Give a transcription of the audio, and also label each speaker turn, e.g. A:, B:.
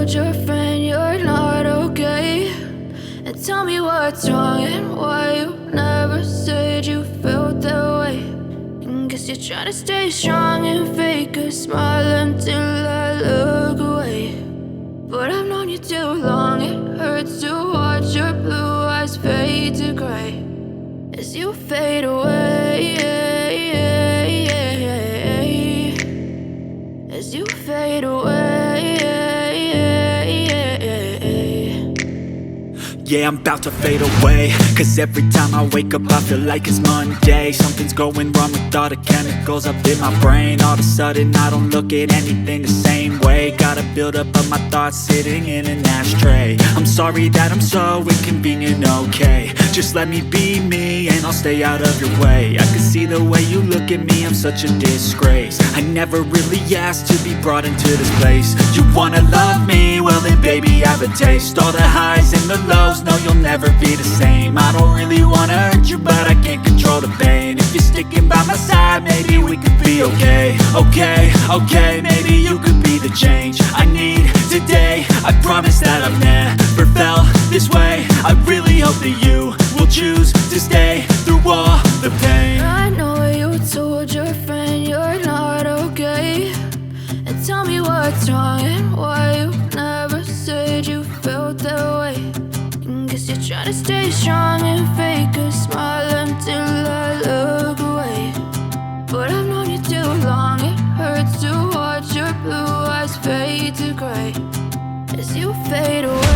A: told your friend you're not okay? And tell me what's wrong and why you never said you felt that way. And guess you're trying to stay strong and fake a smile until I look away. But I've known you too long, it hurts to watch your blue eyes fade to gray as you fade away, as you fade away.
B: Yeah, I'm about to fade away, cause every time I wake up I feel like it's Monday. Something's going wrong with all the chemicals up in my brain. All of a sudden I don't look at anything the same way. Got a buildup of my thoughts sitting in an ashtray. I'm sorry that I'm so inconvenient, okay? Just let me be me and I'll stay out of your way. I can see the way you look at me, I'm such a disgrace. I never really asked to be brought into this place. You wanna love me? Well then baby have a taste. All the highs and the lows, no you'll never be the same. I don't really wanna hurt you but I can't control the pain. If you're sticking by my side maybe we could be okay. Okay, maybe you could be the change I need today. I promise that I've never felt this way. I really hope that you will choose to stay through all the pain.
A: I know you told your friend you're not okay. And tell me what's wrong and why you never said you felt that way. And guess you're trying to stay strong and fake a smile until I look away. But I've known you too long, it hurts to watch your blue eyes fade to gray as you fade away.